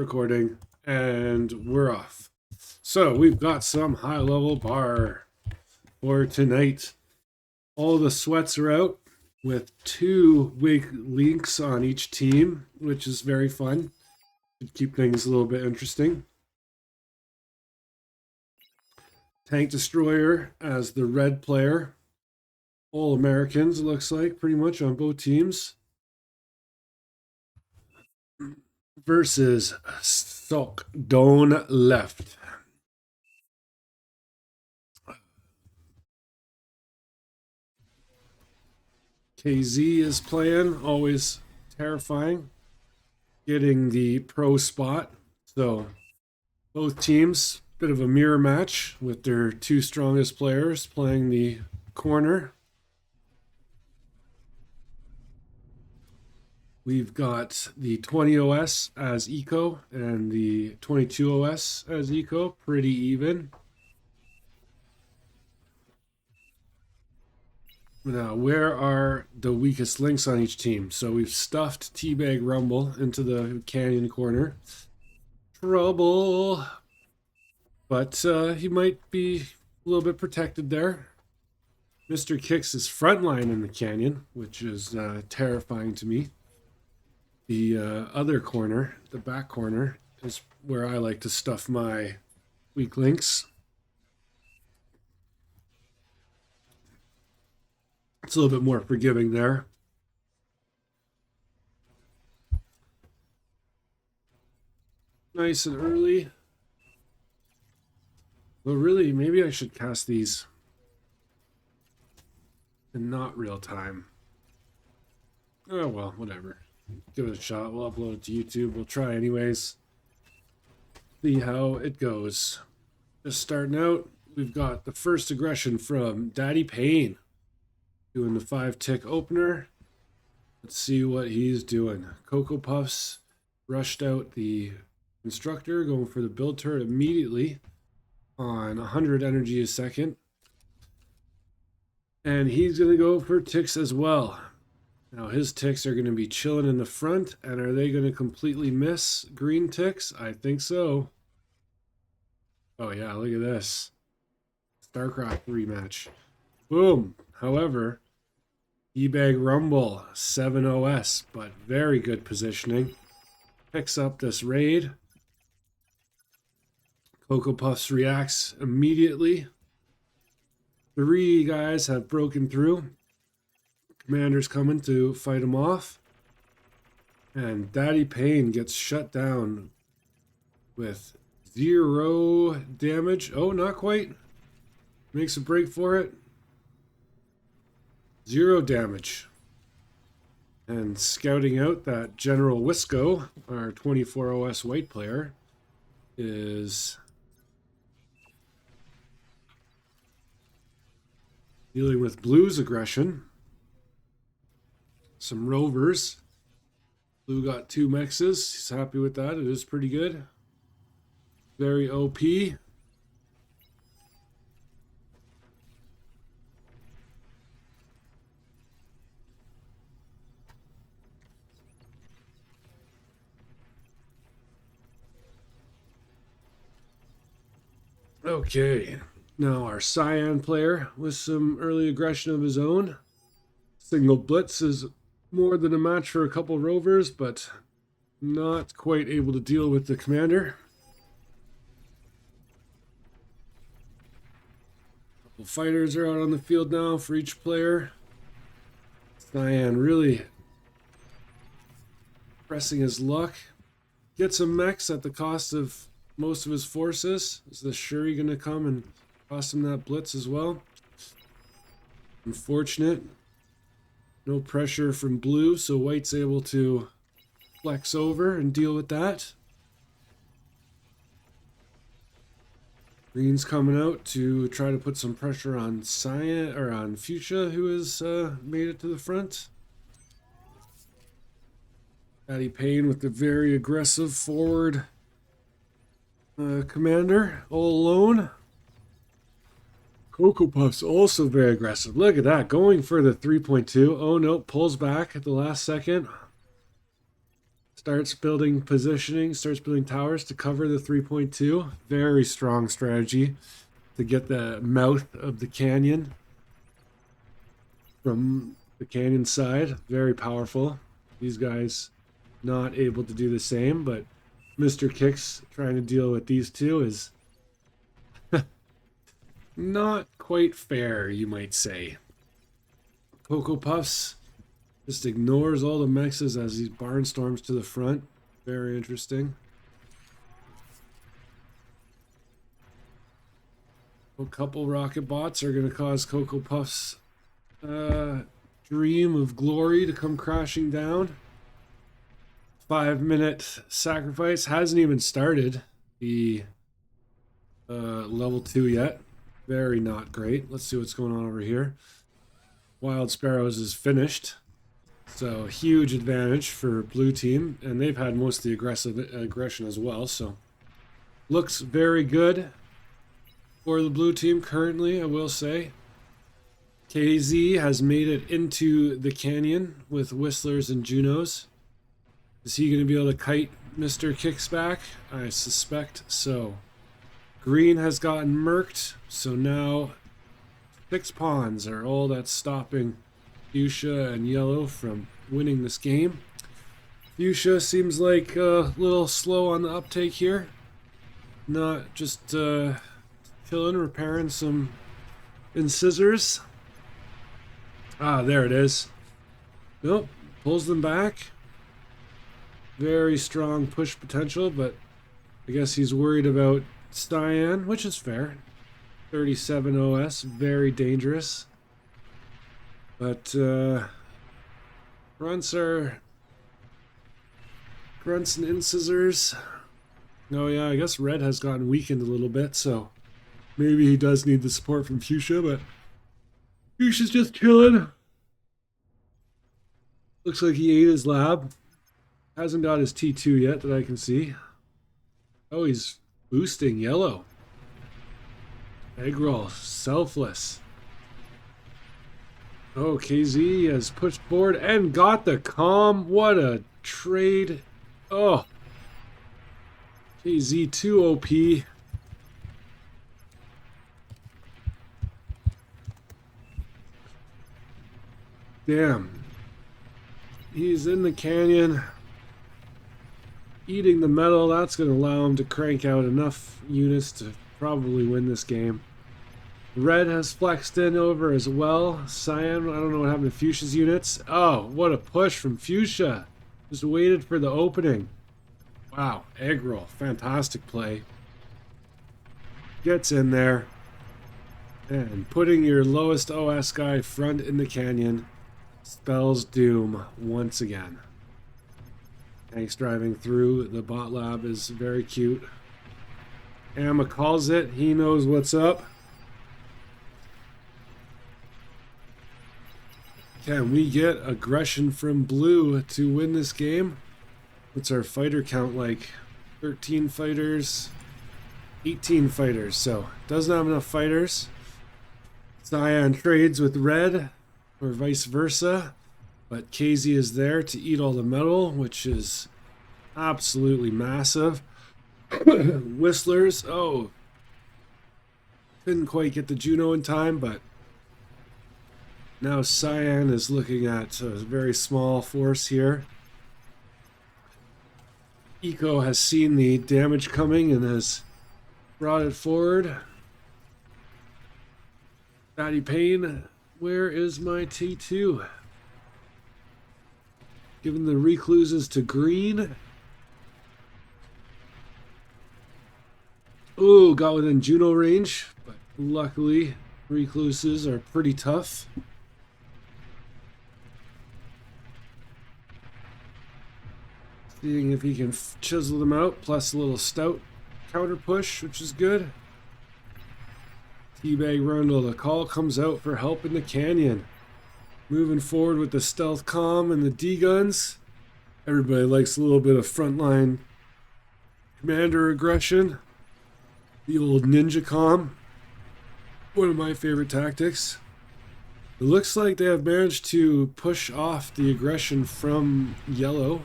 recording, and we're off. So we've got some high-level bar for tonight. All the sweats are out with 2 weak links on each team, which is very fun. Should keep things a little bit interesting. Tank Destroyer as the red player. All Americans, it looks like, pretty much on both teams. Versus Sok Don left. KZ is playing, always terrifying, getting the pro spot. So both teams, bit of a mirror match with their 2 strongest players playing the corner. We've got the 20 OS as Eco and the 22 OS as Eco, pretty even. Now, where are the weakest links on each team? So we've stuffed Teabag Rumble into the canyon corner. Trouble. But he might be a little bit protected there. Mr. Kicks is frontline in the canyon, which is terrifying to me. The other corner, the back corner, is where I like to stuff my weak links. It's a little bit more forgiving there. Nice and early. Well, really, maybe I should cast these in not real time. Oh, well, whatever. Give it a shot. We'll upload it to YouTube. We'll try anyways. See how it goes. Just starting out, we've got the first aggression from Daddy Payne. Doing the 5-tick opener. Let's see what he's doing. Cocoa Puffs rushed out the instructor, going for the build turret immediately on 100 energy a second. And he's going to go for ticks as well. Now his ticks are going to be chilling in the front, and are they going to completely miss green ticks? I think so. Oh yeah, look at this. StarCraft rematch. Boom. However, Teabag Rumble, 7 OS, but very good positioning. Picks up this raid. Cocoa Puffs reacts immediately. 3 guys have broken through. Commander's coming to fight him off. And Daddy Payne gets shut down with 0 damage. Oh, not quite. Makes a break for it. 0 damage. And scouting out that General Wisco, our 24 OS white player, is dealing with Blue's aggression. Some rovers. Blue got 2 mexes. He's happy with that. It is pretty good. Very OP. Okay. Now our Cyan player with some early aggression of his own. Single Blitz is more than a match for a couple rovers, but not quite able to deal with the commander. Couple fighters are out on the field now for each player. Cyan really pressing his luck. Gets a mechs at the cost of most of his forces. Is the Shuri going to come and cost him that blitz as well? Unfortunate. No pressure from Blue, so White's able to flex over and deal with that. Green's coming out to try to put some pressure on Cyan or on Fuchsia, who has made it to the front. Daddy Payne with the very aggressive forward commander, all alone. Cocoa Puffs also very aggressive. Look at that, going for the 3.2. Oh no, pulls back at the last second. Starts building positioning, starts building towers to cover the 3.2. Very strong strategy to get the mouth of the canyon from the canyon side. Very powerful. These guys not able to do the same, but Mr. Kicks trying to deal with these two is not quite fair, you might say. Cocoa Puffs just ignores all the mexes as he barnstorms to the front. Very interesting. A couple rocket bots are going to cause Cocoa Puffs' dream of glory to come crashing down. 5-minute sacrifice hasn't even started the level 2 yet. Very not great. Let's see what's going on over here. Wild Sparrows is finished. So huge advantage for blue team, and they've had most of the aggression as well. So looks very good for the blue team currently, I will say. KZ has made it into the canyon with Whistlers and Junos. Is he going to be able to kite Mr. Kicks back? I suspect so. Green has gotten murked, so now 6 pawns are all that's stopping Fuchsia and Yellow from winning this game. Fuchsia seems like a little slow on the uptake here. Not just killing, repairing some incisors. Ah, there it is. Nope, pulls them back. Very strong push potential, but I guess he's worried about Cyan, which is fair. 37 OS, very dangerous. But grunts and incisors. Oh yeah, I guess Red has gotten weakened a little bit, so maybe he does need the support from Fuchsia, but Fuchsia's just chilling. Looks like he ate his lab. Hasn't got his T2 yet that I can see. Oh, he's boosting Yellow. Egg roll, selfless. Oh, KZ has pushed forward and got the calm. What a trade. Oh. KZ 2 OP. Damn. He's in the canyon. Eating the metal. That's going to allow him to crank out enough units to probably win this game. Red has flexed in over as well. Cyan, I don't know what happened to Fuchsia's units. Oh, what a push from Fuchsia. Just waited for the opening. Wow, egg roll. Fantastic play. Gets in there. And putting your lowest OS guy front in the canyon spells doom once again. Tanks driving through. The bot lab is very cute. Amma calls it. He knows what's up. Can we get aggression from blue to win this game? What's our fighter count like? 13 fighters, 18 fighters. So doesn't have enough fighters. Cyan trades with red or vice versa. But KZ is there to eat all the metal, which is absolutely massive. Whistlers, oh. Couldn't quite get the Juno in time, but now Cyan is looking at a very small force here. Eco has seen the damage coming and has brought it forward. Fatty Payne, where is my T2? Giving the recluses to green. Ooh, got within Juno range, but luckily recluses are pretty tough. Seeing if he can chisel them out, plus a little stout counter push, which is good. Teabag Rundle, the call comes out for help in the canyon. Moving forward with the stealth comm and the D-guns. Everybody likes a little bit of frontline commander aggression. The old ninja comm. One of my favorite tactics. It looks like they have managed to push off the aggression from Yellow.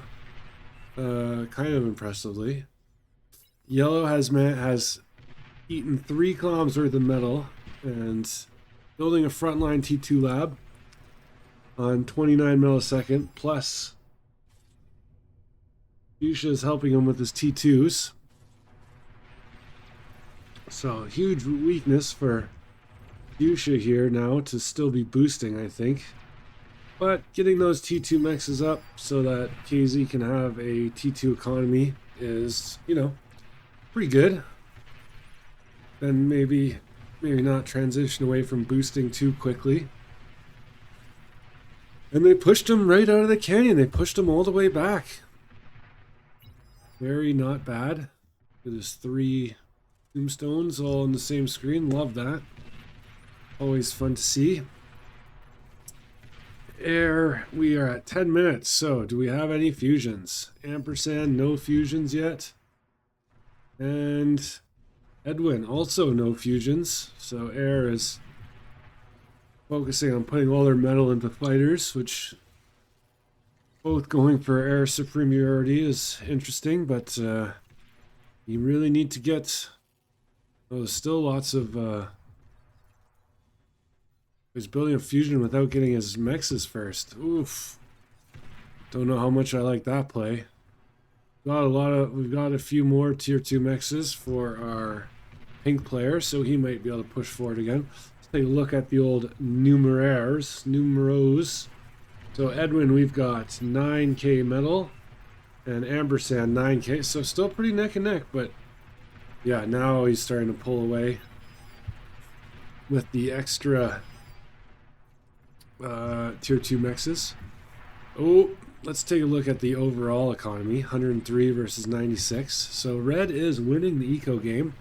kind of impressively. Yellow has eaten 3 kilometers worth of metal and building a frontline T2 lab on 29 millisecond, plus Fuchsia is helping him with his T2s. So huge weakness for Fuchsia here now to still be boosting, I think. But getting those T2 mexes up so that KZ can have a T2 economy is, you know, pretty good. Then maybe not transition away from boosting too quickly. And they pushed him right out of the canyon. They pushed him all the way back. Very not bad. It is 3 tombstones all on the same screen. Love that. Always fun to see. Air, we are at 10 minutes. So do we have any fusions? Ampersand, no fusions yet. And Edwin, also no fusions. So Air is focusing on putting all their metal into fighters, which both going for air superiority is interesting, but you really need to get... Oh, there's still lots of... He's building a fusion without getting his mexes first. Oof. Don't know how much I like that play. We've got a few more tier 2 mexes for our pink player, so he might be able to push forward again. Let's take a look at the old numeros. So Edwin, we've got 9k metal, and Ampersand 9k, so still pretty neck and neck, but yeah, now he's starting to pull away with the extra tier 2 mexes. Oh, let's take a look at the overall economy. 103 versus 96. So red is winning the eco game.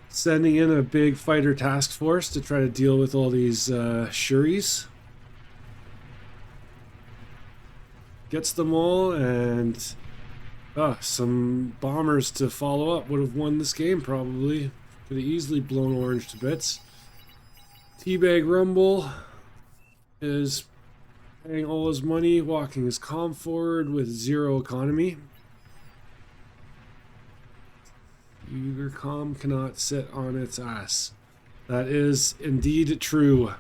Sending in a big fighter task force to try to deal with all these Shuris. Gets them all, and some bombers to follow up would have won this game probably. Could have easily blown orange to bits. Teabag Rumble is paying all his money, walking his comm forward with 0 economy. Your comm cannot sit on its ass. That is indeed true.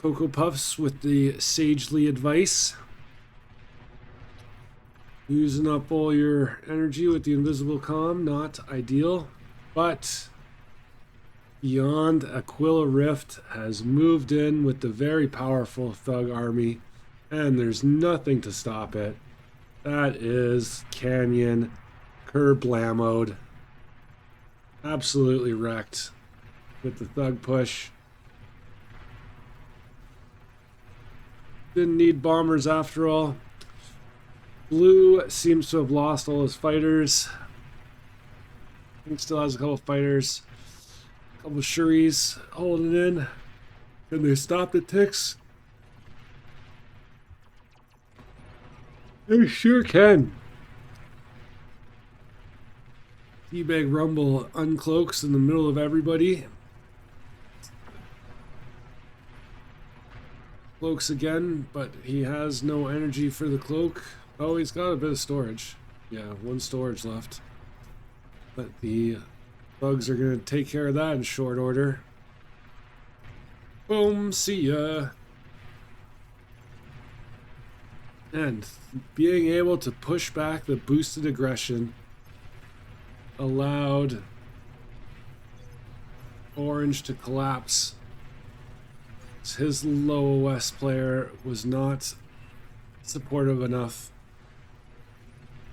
Cocoa Puffs with the sagely advice. Using up all your energy with the invisible comm, not ideal. But Beyond Aquila Rift has moved in with the very powerful Thug army, and there's nothing to stop it. That is Canyon Kerblamoed. Absolutely wrecked with the Thug push. Didn't need bombers after all. Blue seems to have lost all his fighters. Pink still has a couple fighters. A couple Shuris holding in. Can they stop the ticks? They sure can. Teabag Rumble uncloaks in the middle of everybody. Cloaks again, but he has no energy for the cloak. Oh, he's got a bit of storage. Yeah, 1 storage left. But the bugs are going to take care of that in short order. Boom, see ya. And being able to push back the boosted aggression allowed orange to collapse. His low OS player was not supportive enough.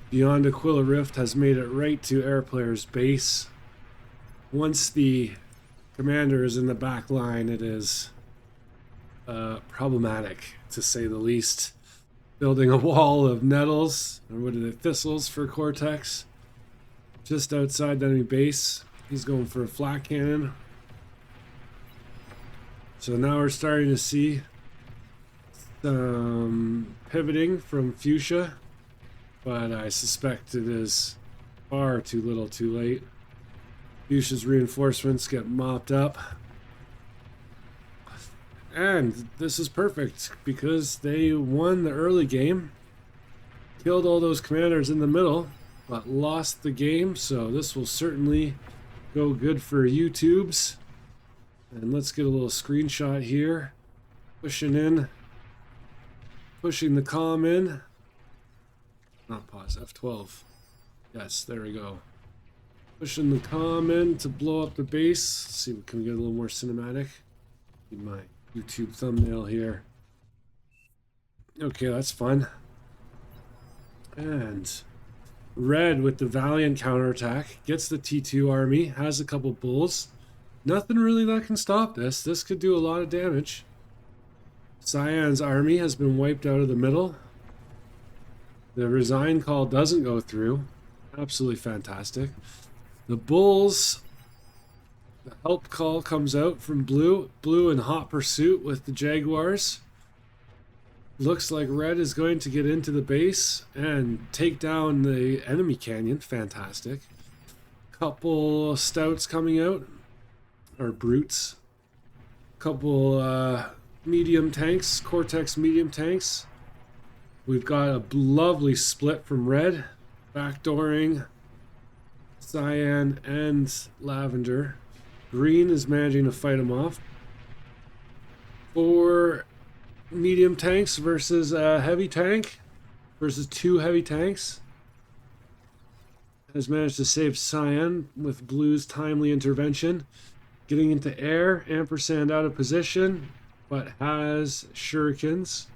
Beyond Aquila Rift has made it right to Air Player's base. Once the commander is in the back line, it is problematic, to say the least. Building a wall of nettles, or what are they, thistles for Cortex, just outside the enemy base. He's going for a flak cannon. So now we're starting to see some pivoting from Fuchsia, but I suspect it is far too little too late. Fuchsia's reinforcements get mopped up. And this is perfect because they won the early game. killed all those commanders in the middle, but lost the game, so this will certainly go good for YouTube's. And let's get a little screenshot here. Pushing in. Pushing the comm in. Not pause, F12. Yes, there we go. Pushing the comm in to blow up the base. Let's see, can we get a little more cinematic? Need my YouTube thumbnail here. Okay, that's fun. And Red with the Valiant counterattack gets the T2 army, has a couple bulls. Nothing really that can stop this. This could do a lot of damage. Cyan's army has been wiped out of the middle. The resign call doesn't go through. Absolutely fantastic. The bulls, the help call comes out from Blue. Blue in hot pursuit with the Jaguars. Looks like Red is going to get into the base and take down the enemy canyon. Fantastic. Couple stouts coming out. Or brutes. Couple medium tanks. Cortex medium tanks. We've got a lovely split from Red. Backdooring Cyan and Lavender. Green is managing to fight him off. 4 medium tanks versus a heavy tank. Versus 2 heavy tanks. Has managed to save Cyan with Blue's timely intervention. Getting into air. Ampersand out of position. But has shurikens.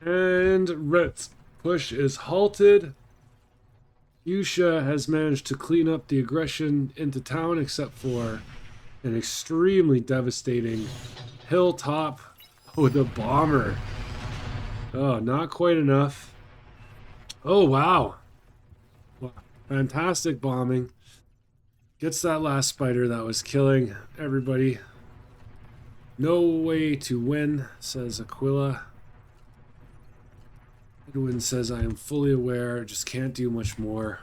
And Red's push is halted. Fuchsia has managed to clean up the aggression into town, except for an extremely devastating hilltop. Oh, the bomber. Oh, not quite enough. Oh, wow. Fantastic bombing. Gets that last spider that was killing everybody. No way to win, says Aquila. Edwin says, I am fully aware, just can't do much more.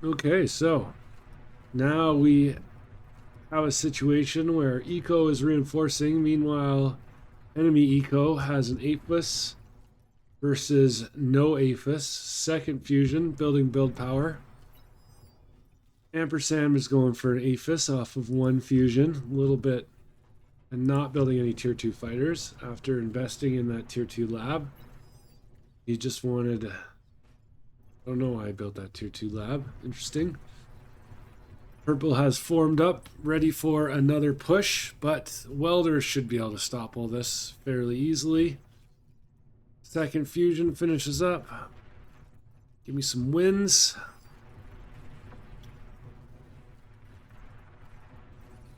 Okay, so now we have a situation where Eco is reinforcing. Meanwhile, enemy Eco has an APHIS versus no APHIS. Second fusion, build power. Ampersand is going for an APHIS off of 1 fusion. A little bit. And not building any tier 2 fighters after investing in that tier 2 lab. He just wanted... I don't know why I built that tier 2 lab. Interesting. Purple has formed up, ready for another push, but Welders should be able to stop all this fairly easily. Second fusion finishes up. Give me some wins.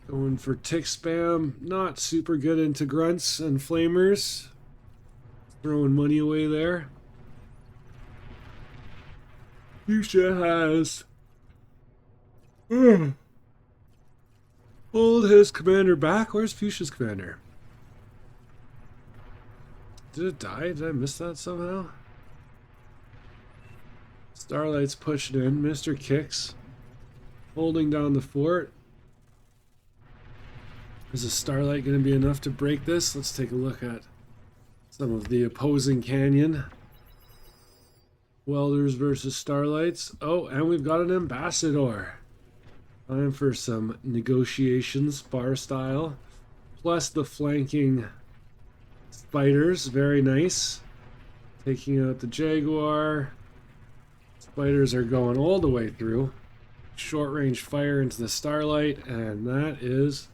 Going for tick spam, not super good into grunts and flamers. Throwing money away there. Fuchsia has pulled his commander back. Where's Fuchsia's commander? Did it die? Did I miss that somehow? Starlight's pushing in. Mr. Kicks holding down the fort. Is a Starlight going to be enough to break this? Let's take a look at some of the opposing canyon. Welders versus Starlights. Oh, and we've got an ambassador. Time for some negotiations, bar style. Plus the flanking spiders. Very nice. Taking out the Jaguar. Spiders are going all the way through. Short range fire into the Starlight, and that is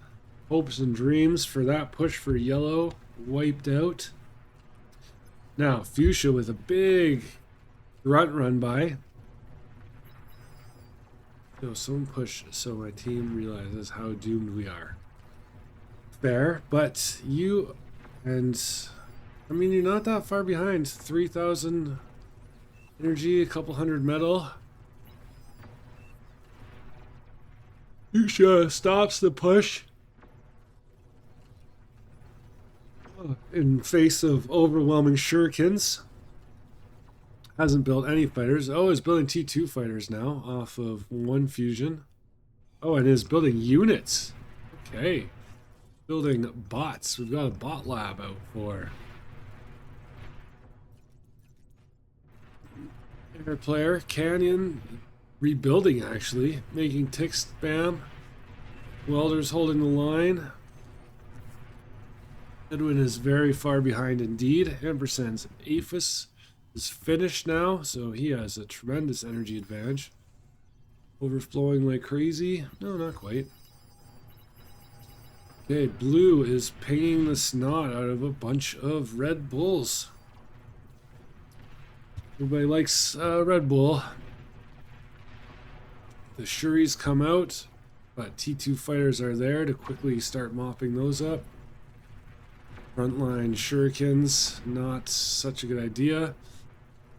hopes and dreams for that push for yellow wiped out. Now Fuchsia with a big grunt run by. So someone push so my team realizes how doomed we are. Fair, but you and I mean you're not that far behind. 3,000 energy, a couple hundred metal. Fuchsia stops the push. In face of overwhelming shurikens. Hasn't built any fighters. Oh, is building T2 fighters now off of 1 fusion. Oh, and is building units. Okay. Building bots. We've got a bot lab out for Air player, Canyon, rebuilding actually, making ticks spam. Welders holding the line. Edwin is very far behind indeed. Ampersand's Aphis is finished now, so he has a tremendous energy advantage. Overflowing like crazy. No, not quite. Okay, blue is pinging the snot out of a bunch of Red Bulls. Everybody likes Red Bull. The Shuris come out, but T2 fighters are there to quickly start mopping those up. Frontline shurikens, not such a good idea.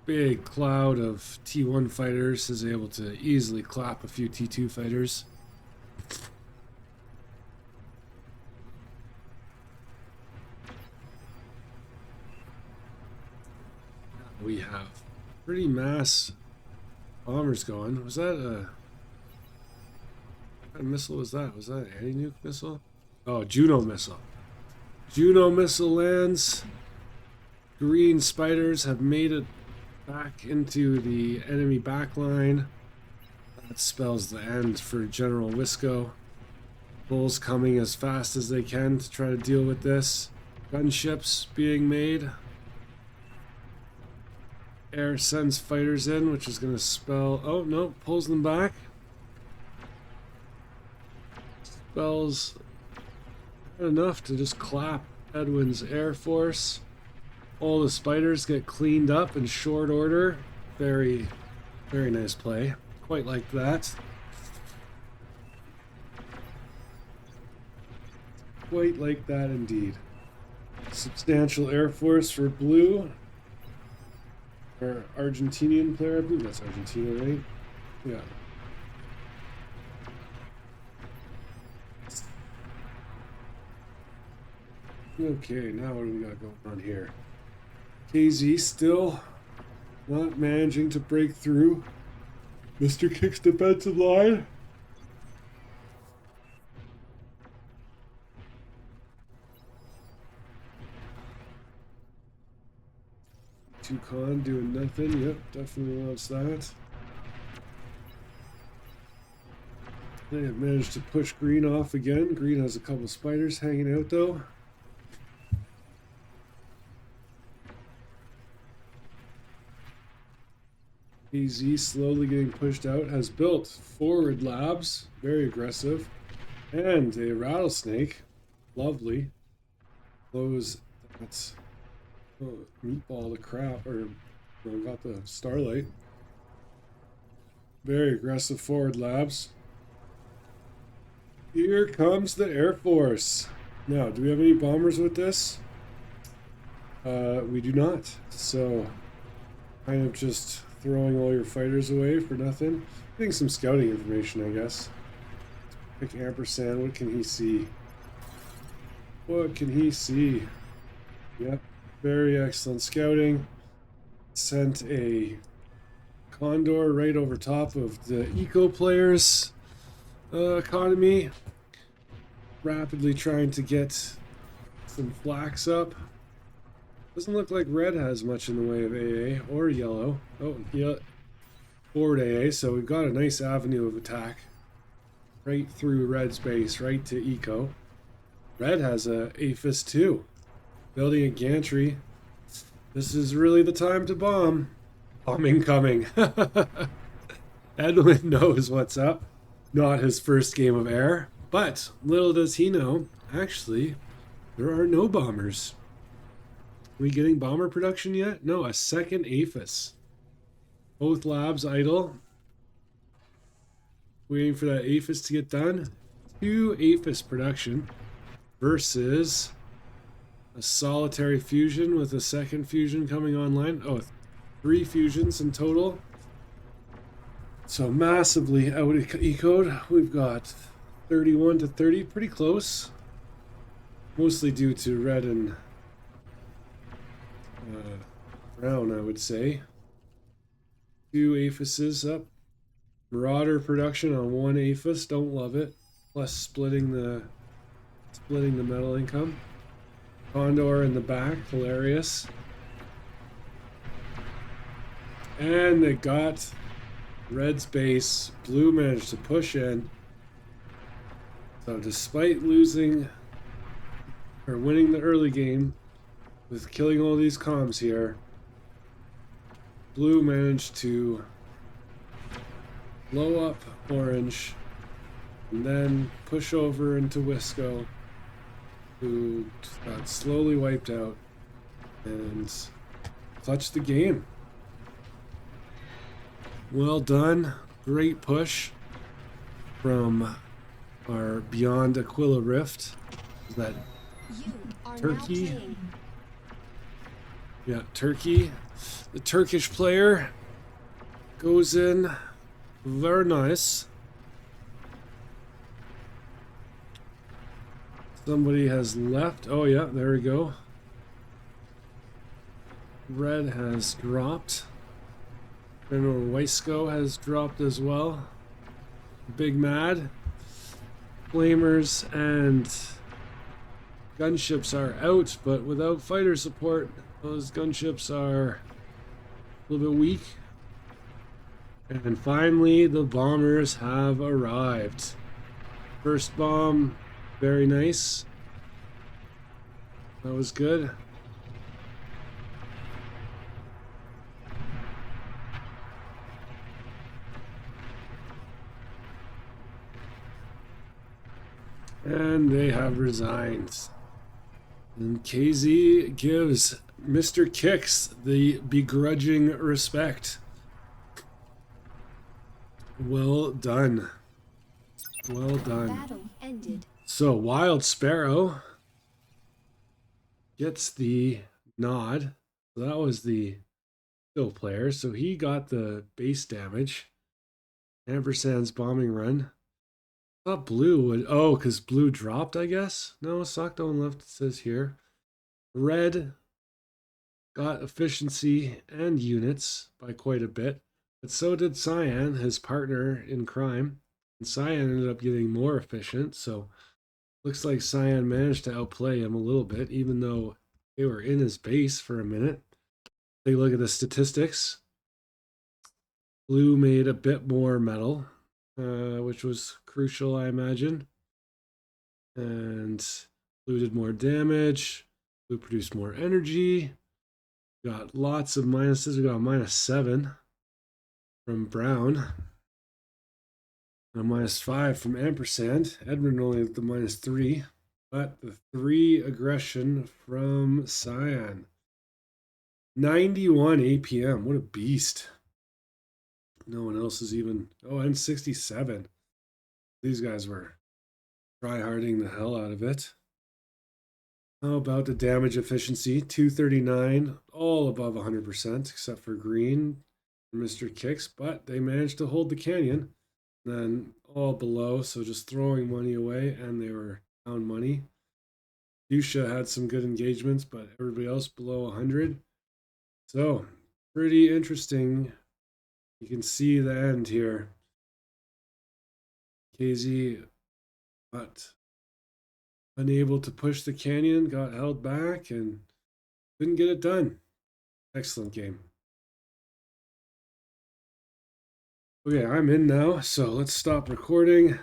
Big cloud of T1 fighters is able to easily clap a few T2 fighters. We have pretty mass bombers going. Was that a... What kind of missile was that? Was that an anti-nuke missile? Oh, Juno missile. Juno missile lands. Green spiders have made it back into the enemy backline. That spells the end for General Wisco. Bulls coming as fast as they can to try to deal with this. Gunships being made. Air sends fighters in, which is going to spell... Oh, no, pulls them back. Spells enough to just clap Edwin's Air Force. All the spiders get cleaned up in short order. Very, very nice play. Quite like that. Quite like that indeed. Substantial Air Force for blue. Our Argentinian player, I believe that's Argentina, right? Yeah. Okay, now what do we got going on here? KZ still not managing to break through Mr. Kick's defensive line. Toucan doing nothing. Yep, definitely wants that. They have managed to push green off again. Green has a couple spiders hanging out though. AZ slowly getting pushed out. Has built forward labs. Very aggressive. And a rattlesnake. Lovely. Close. That's... Oh, meatball the crap, or got the Starlight. Very aggressive forward labs. Here comes the Air Force. Now, do we have any bombers with this? We do not. So, kind of just throwing all your fighters away for nothing. Getting some scouting information, I guess. Pick Ampersand. What can he see? What can he see? Yep. Very excellent scouting. Sent a Condor right over top of the Eco players' economy. Rapidly trying to get some flax up. Doesn't look like red has much in the way of AA or yellow. Oh, yeah. Forward AA, so we've got a nice avenue of attack. Right through red's base, right to Eco. Red has a Aphis too. Building a gantry. This is really the time to bomb. Bombing coming. Edwin knows what's up. Not his first game of air. But little does he know, actually, there are no bombers. Are we getting bomber production yet? No, a second Aphis. Both labs idle. Waiting for that Aphis to get done. 2 Aphis production versus... a solitary fusion with a second fusion coming online. Oh, 3 fusions in total. So massively out ecoed. We've got 31 to 30, pretty close. Mostly due to red and brown, I would say. 2 Aphises up. Marauder production on 1 Aphis, don't love it. Plus splitting the metal income. Condor in the back, hilarious. And they got Red's base. Blue managed to push in. So despite losing or winning the early game with killing all these comms here, Blue managed to blow up Orange and then push over into Wisco, who got slowly wiped out and clutched the game. Well done. Great push from our Beyond Aquila Rift. Is that Turkey? Yeah, Turkey. The Turkish player goes in. Very nice. Somebody has left. Oh yeah, there we go. Red has dropped. General Wisco has dropped as well. Big Mad. Flamers and gunships are out, but without fighter support, those gunships are a little bit weak. And finally, the bombers have arrived. First bomb, very nice. That was good. And they have resigned. And KZ gives Mr. Kicks the begrudging respect. Well done. Well done. Battle ended. So Wild Sparrow gets the nod. So that was the skill player. So he got the base damage. Ampersand's bombing run. I thought Blue would. Oh, because Blue dropped, I guess? No, Sockdown left, it says here. Red got efficiency and units by quite a bit. But so did Cyan, his partner in crime. And Cyan ended up getting more efficient. So looks like Cyan managed to outplay him a little bit, even though they were in his base for a minute. Take a look at the statistics. Blue made a bit more metal, which was crucial, I imagine. And Blue did more damage. Blue produced more energy. Got lots of minuses. We got a -7 from Brown. A -5 from Ampersand. Edmund only with the -3. But the 3 aggression from Cyan. 91 APM. What a beast. No one else is even. Oh, and 67. These guys were try-harding the hell out of it. How about the damage efficiency? 239, all above 100%, except for Green and Mr. Kicks, but they managed to hold the canyon. And then all below, so just throwing money away, and they were down money. Fuchsia had some good engagements, but everybody else below 100. So, pretty interesting. You can see the end here. KZ got unable to push the canyon, got held back, and couldn't get it done. Excellent game. Okay, I'm in now, so let's stop recording.